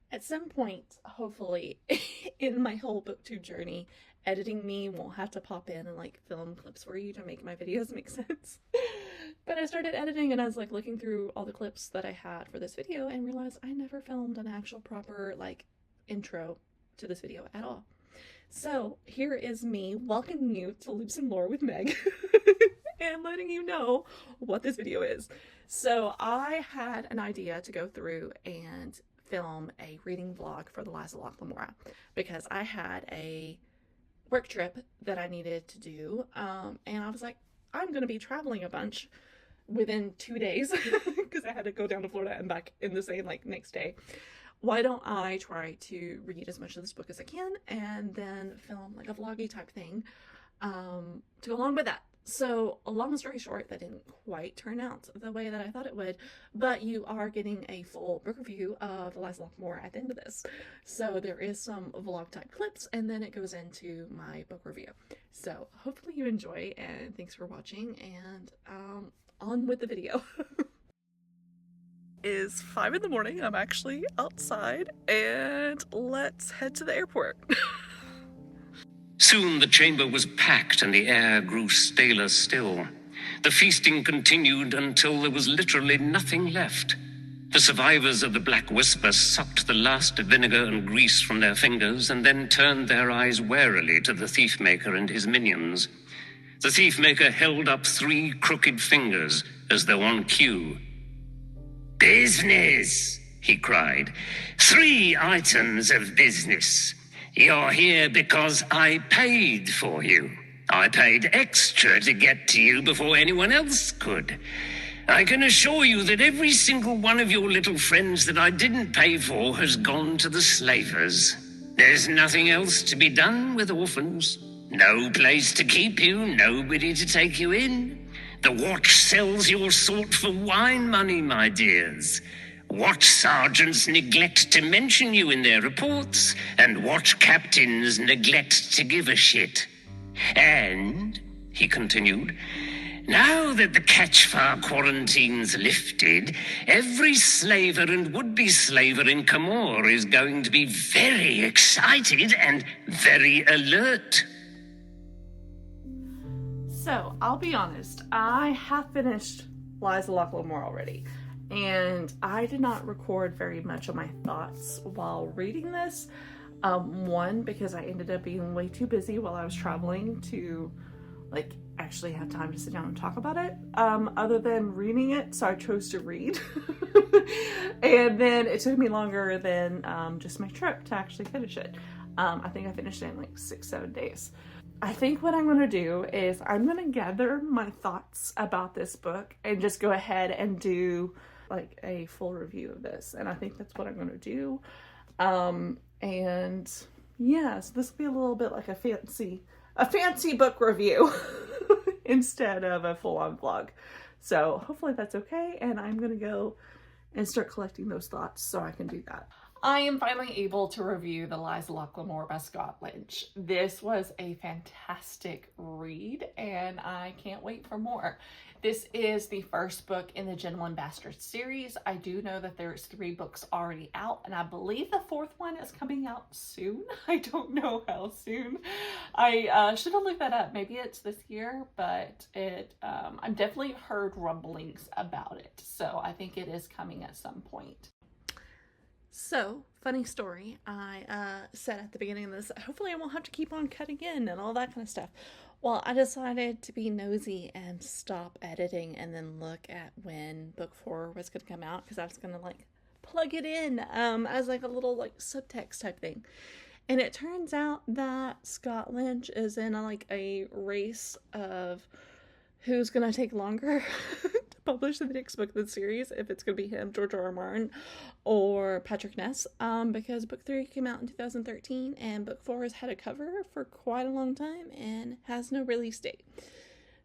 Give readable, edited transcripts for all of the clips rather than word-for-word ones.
At some point, hopefully, in my whole booktube journey, editing me won't have to pop in and like film clips for you to make my videos make sense. But I started editing and I was like looking through all the clips that I had for this video and realized I never filmed an actual proper like intro to this video at all. So here is me welcoming you to Loops and Lore with Meg and letting you know what this video is. So I had an idea to go through and film a reading vlog for the Lies of Locke Lamora because I had a work trip that I needed to do, and I was like, I'm going to be traveling a bunch within 2 days because I had to go down to Florida and back in the same like next day. Why don't I try to read as much of this book as I can and then film like a vloggy type thing to go along with that. So, a long story short, that didn't quite turn out the way that I thought it would, but you are getting a full book review of Lies of Locke Lamora at the end of this. So, there is some vlog type clips, and then it goes into my book review. So, hopefully you enjoy, and thanks for watching, and on with the video. Is 5 in the morning. I'm actually outside, and let's head to the airport. Soon the chamber was packed and the air grew staler still. The feasting continued until there was literally nothing left. The survivors of the Black Whisper sucked the last vinegar and grease from their fingers and then turned their eyes warily to the Thief-maker and his minions. The Thief-maker held up 3 crooked fingers as though on cue. "Business," he cried. "3 items of business. You're here because I paid for you. I paid extra to get to you before anyone else could. I can assure you that every single one of your little friends that I didn't pay for has gone to the slavers. There's nothing else to be done with orphans. No place to keep you, nobody to take you in. The watch sells your sort for wine money, my dears. Watch sergeants neglect to mention you in their reports, and watch captains neglect to give a shit. And," he continued, "now that the catch-fire quarantine's lifted, every slaver and would-be slaver in Camorr is going to be very excited and very alert." So, I'll be honest, I have finished Lies of Locke Lamora already. And I did not record very much of my thoughts while reading this. One, because I ended up being way too busy while I was traveling to like actually have time to sit down and talk about it, other than reading it, so I chose to read. And then it took me longer than just my trip to actually finish it. I think I finished it in like 6-7 days. I think what I'm going to do is I'm going to gather my thoughts about this book and just go ahead and do like a full review of this, and I think that's what I'm going to do. And yeah, so this will be a little bit like a fancy book review instead of a full-on vlog. So hopefully that's okay, and I'm going to go and start collecting those thoughts so I can do that. I am finally able to review The Lies of Locke Lamora by Scott Lynch. This was a fantastic read, and I can't wait for more. This is the first book in the Gentleman Bastard series. I do know that there's 3 books already out, and I believe the 4th one is coming out soon. I don't know how soon. I should have looked that up. Maybe it's this year, but I've definitely heard rumblings about it, so I think it is coming at some point. So, funny story, I said at the beginning of this, hopefully I won't have to keep on cutting in and all that kind of stuff. Well, I decided to be nosy and stop editing and then look at when book 4 was going to come out, because I was going to like plug it in as like a little like subtext type thing. And it turns out that Scott Lynch is in like a race of who's going to take longer to publish the next book of the series, if it's going to be him, George R. R. Martin, or Patrick Ness, because book 3 came out in 2013, and book 4 has had a cover for quite a long time and has no release date.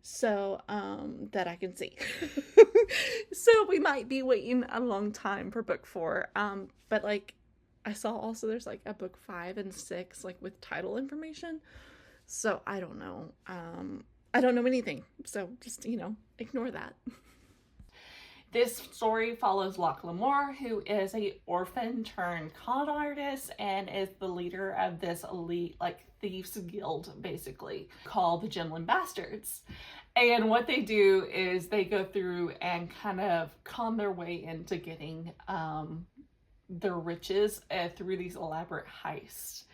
So, that I can see. So we might be waiting a long time for book 4, but like, I saw also there's like a book 5 and 6, like with title information, so I don't know. I don't know anything, so just, ignore that. This story follows Locke Lamora, who is a orphan turned con artist and is the leader of this elite, like, thieves guild, basically, called the Gentlemen Bastards. And what they do is they go through and kind of con their way into getting their riches through these elaborate heists.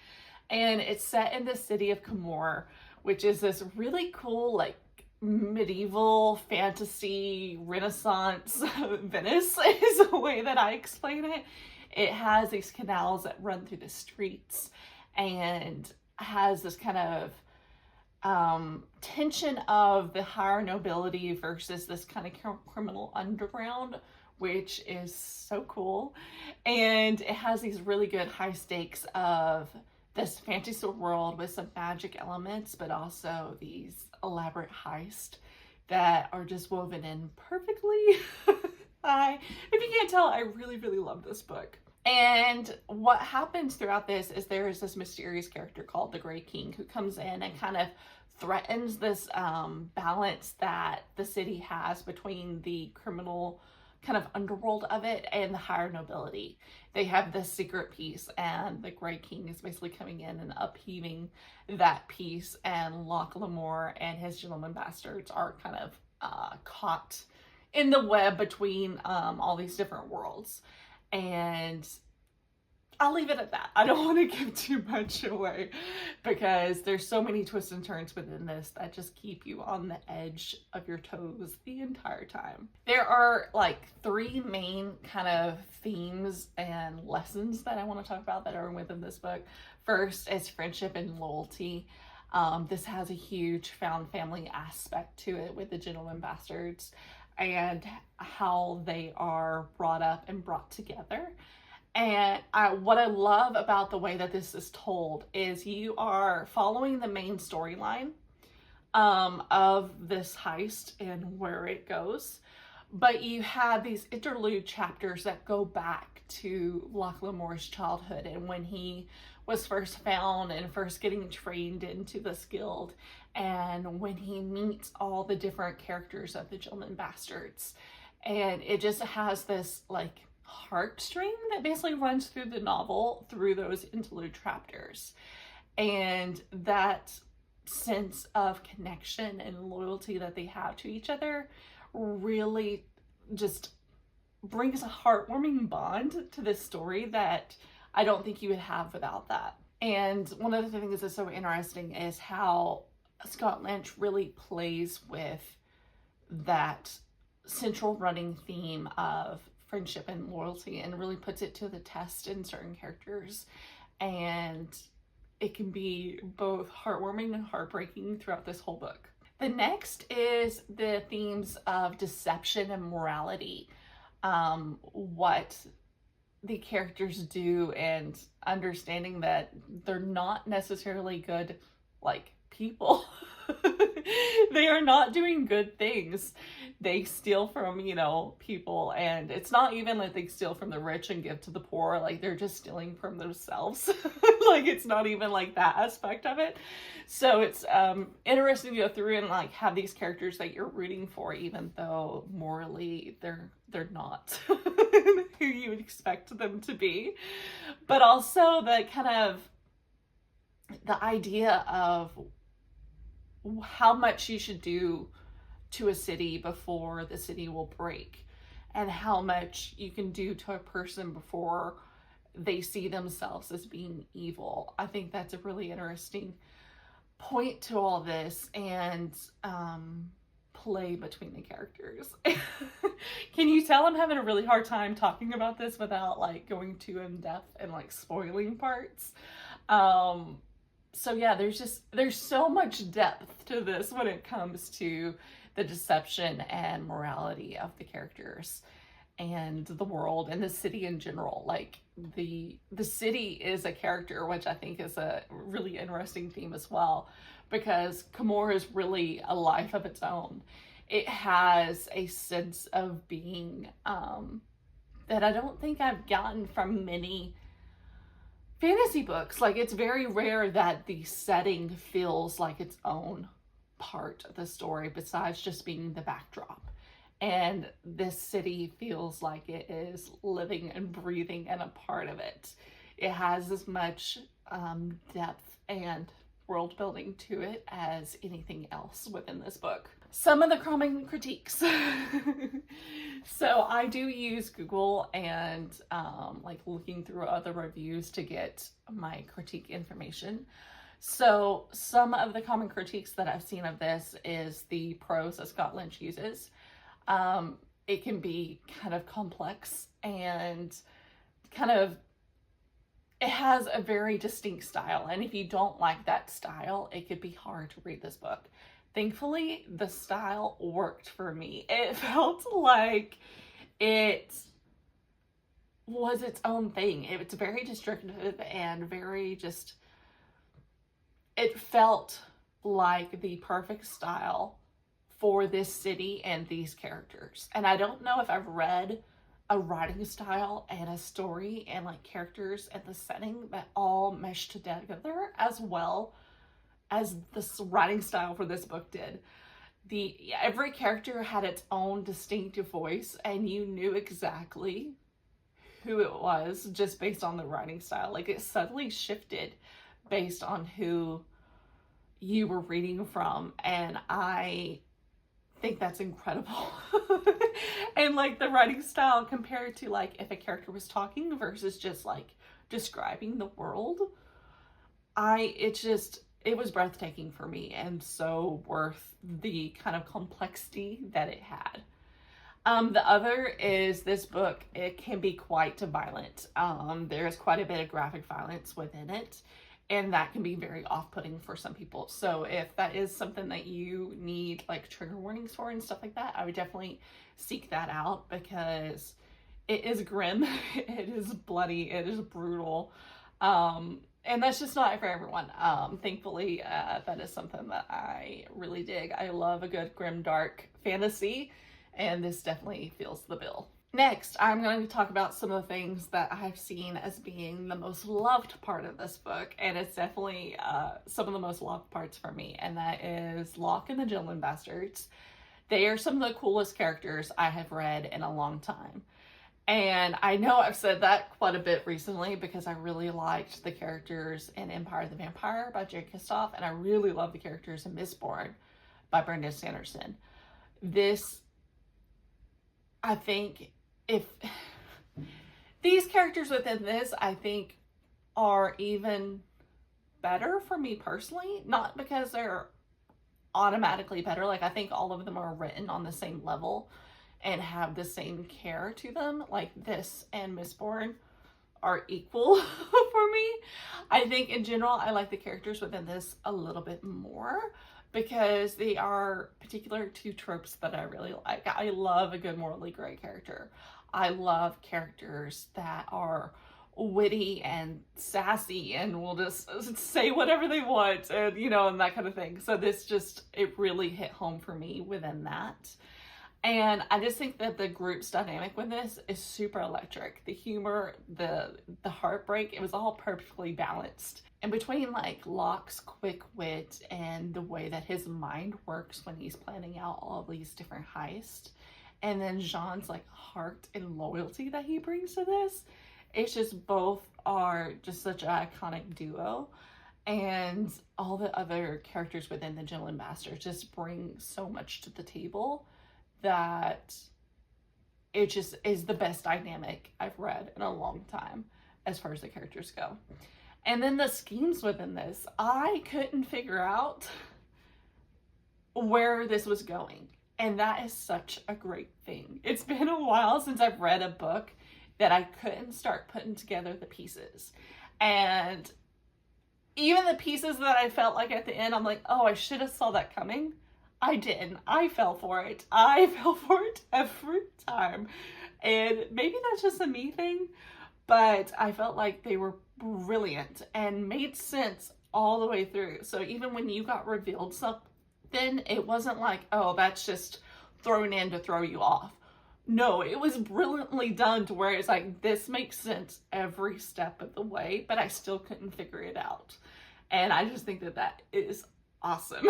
And it's set in the city of Camorr, which is this really cool, like, medieval fantasy Renaissance Venice is the way that I explain it. It has these canals that run through the streets and has this kind of tension of the higher nobility versus this kind of criminal underground, which is so cool. And it has these really good high stakes of this fantasy world with some magic elements, but also these elaborate heists that are just woven in perfectly. If you can't tell, I really, really love this book. And what happens throughout this is there is this mysterious character called the Grey King who comes in and kind of threatens this balance that the city has between the criminal kind of underworld of it and the higher nobility. They have this secret peace, and the Grey King is basically coming in and upheaving that peace, and Locke Lamora and his Gentlemen Bastards are kind of caught in the web between all these different worlds. And I'll leave it at that. I don't want to give too much away because there's so many twists and turns within this that just keep you on the edge of your toes the entire time. There are like 3 main kind of themes and lessons that I want to talk about that are within this book. First is friendship and loyalty. This has a huge found family aspect to it with the Gentlemen Bastards and how they are brought up and brought together. And what I love about the way that this is told is you are following the main storyline of this heist and where it goes, but you have these interlude chapters that go back to Locke Lamora's childhood and when he was first found and first getting trained into this guild, and when he meets all the different characters of the Gentlemen Bastards. And it just has this like heartstring that basically runs through the novel through those interlude chapters, and that sense of connection and loyalty that they have to each other really just brings a heartwarming bond to this story that I don't think you would have without that. And one of the things that's so interesting is how Scott Lynch really plays with that central running theme of friendship and loyalty and really puts it to the test in certain characters, and it can be both heartwarming and heartbreaking throughout this whole book. The next is the themes of deception and morality, what the characters do and understanding that they're not necessarily good like people. They are not doing good things. They steal from, people, and it's not even like they steal from the rich and give to the poor. Like, they're just stealing from themselves. Like, it's not even like that aspect of it. So it's interesting to go through and like have these characters that you're rooting for, even though morally they're not who you would expect them to be. But also the kind of the idea of how much you should do to a city before the city will break, and how much you can do to a person before they see themselves as being evil. I think that's a really interesting point to all this, and play between the characters. Can you tell I'm having a really hard time talking about this without like going too in depth and like spoiling parts? So yeah, there's so much depth to this when it comes to the deception and morality of the characters and the world and the city in general. Like the city is a character, which I think is a really interesting theme as well, because Camorr is really a life of its own. It has a sense of being that I don't think I've gotten from many fantasy books. Like, it's very rare that the setting feels like its own part of the story besides just being the backdrop. and this city feels like it is living and breathing and a part of it. It has as much depth and world building to it as anything else within this book. Some of the common critiques. So I do use Google and like looking through other reviews to get my critique information. So some of the common critiques that I've seen of this is the prose that Scott Lynch uses. It can be kind of complex and it has a very distinct style, and if you don't like that style, it could be hard to read this book. Thankfully, the style worked for me. It felt like it was its own thing. It's very descriptive and very just, it felt like the perfect style for this city and these characters. And I don't know if I've read a writing style and a story and like characters and the setting that all meshed together as well as this writing style for this book did. Every character had its own distinctive voice, and you knew exactly who it was just based on the writing style. Like, it subtly shifted based on who you were reading from, and I think that's incredible. And like the writing style compared to like if a character was talking versus just like describing the world, it was breathtaking for me and so worth the kind of complexity that it had. The other is this book, it can be quite violent. There's quite a bit of graphic violence within it, and that can be very off-putting for some people. So if that is something that you need like trigger warnings for and stuff like that, I would definitely seek that out, because it is grim, it is bloody, it is brutal. And that's just not for everyone. Thankfully, that is something that I really dig. I love a good grim, dark fantasy, and this definitely fills the bill. Next, I'm going to talk about some of the things that I've seen as being the most loved part of this book, and it's definitely some of the most loved parts for me, and that is Locke and the Gentleman Bastards. They are some of the coolest characters I have read in a long time. And I know I've said that quite a bit recently because I really liked the characters in Empire of the Vampire by Jay Kristoff, and I really love the characters in Mistborn by Brandon Sanderson. This, I think, if these characters within this, I think, are even better for me personally, not because they're automatically better. Like, I think all of them are written on the same level and have the same care to them. Like, this and Mistborn are equal for me. I think in general, I like the characters within this a little bit more because they are particular to tropes that I really like. I love a good morally gray character. I love characters that are witty and sassy and will just say whatever they want, and and that kind of thing. So this just, it really hit home for me within that. And I just think that the group's dynamic with this is super electric. The humor, the heartbreak, it was all perfectly balanced. And between like Locke's quick wit and the way that his mind works when he's planning out all of these different heists, and then Jean's like heart and loyalty that he brings to this, it's just, both are just such an iconic duo. And all the other characters within the Gentleman Bastards just bring so much to the table that it just is the best dynamic I've read in a long time as far as the characters go. And then the schemes within this, I couldn't figure out where this was going. And that is such a great thing. It's been a while since I've read a book that I couldn't start putting together the pieces. And even the pieces that I felt like at the end, I'm like, oh, I should have saw that coming. I didn't. I fell for it. I fell for it every time. And maybe that's just a me thing, but I felt like they were brilliant and made sense all the way through. So even when you got revealed something, it wasn't like, oh, that's just thrown in to throw you off. No, it was brilliantly done to where it's like, this makes sense every step of the way, but I still couldn't figure it out. And I just think that that is awesome.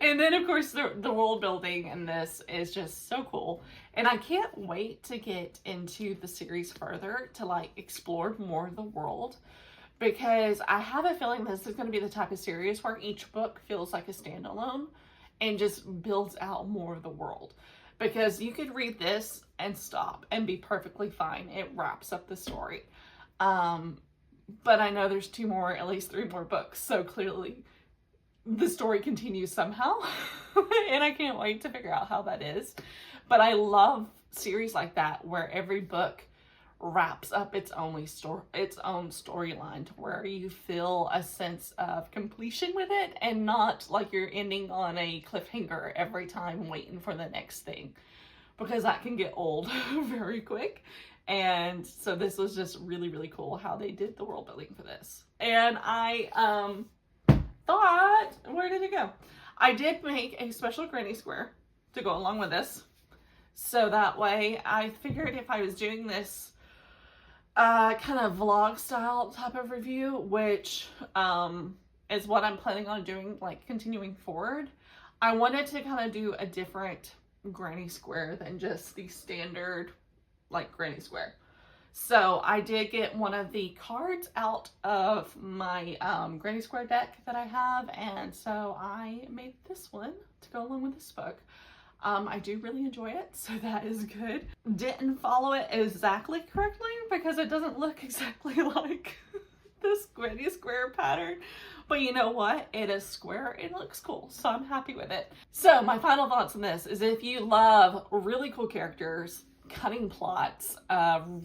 And then of course the world building in this is just so cool, and I can't wait to get into the series further to like explore more of the world, because I have a feeling this is going to be the type of series where each book feels like a standalone and just builds out more of the world, because you could read this and stop and be perfectly fine. It wraps up the story. But I know there's at least 3 more books, so clearly the story continues somehow. And I can't wait to figure out how that is. But I love series like that where every book wraps up its own storyline, to where you feel a sense of completion with it, and not like you're ending on a cliffhanger every time waiting for the next thing, because that can get old very quick. And so this was just really, really cool how they did the world building for this. And I thought, where did it go? I did make a special granny square to go along with this. So that way I figured if I was doing this kind of vlog style type of review, which is what I'm planning on doing, like continuing forward, I wanted to kind of do a different granny square than just the standard like granny square. So I did get one of the cards out of my granny square deck that I have, and so I made this one to go along with this book. I do really enjoy it, so that is good. Didn't follow it exactly correctly because it doesn't look exactly like this granny square pattern, but you know what? It is square. It looks cool, so I'm happy with it. So my final thoughts on this is, if you love really cool characters, cutting plots,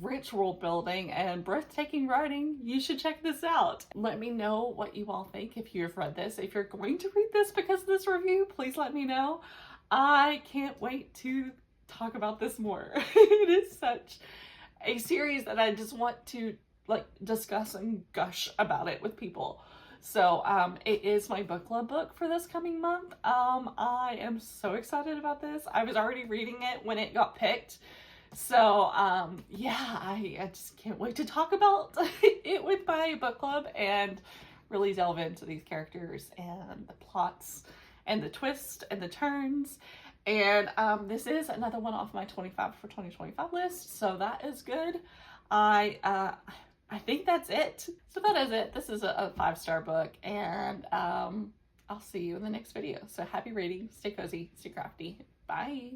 rich world building, and breathtaking writing, you should check this out. Let me know what you all think if you've read this. If you're going to read this because of this review, please let me know. I can't wait to talk about this more. It is such a series that I just want to like discuss and gush about it with people. So it is my book club book for this coming month. I am so excited about this. I was already reading it when it got picked. So yeah, I just can't wait to talk about it with my book club and really delve into these characters and the plots and the twists and the turns. And this is another one off my 25 for 2025 list, so that is good. I think that's it. So that is it. This is a 5-star book, and I'll see you in the next video. So happy reading, stay cozy, stay crafty. Bye.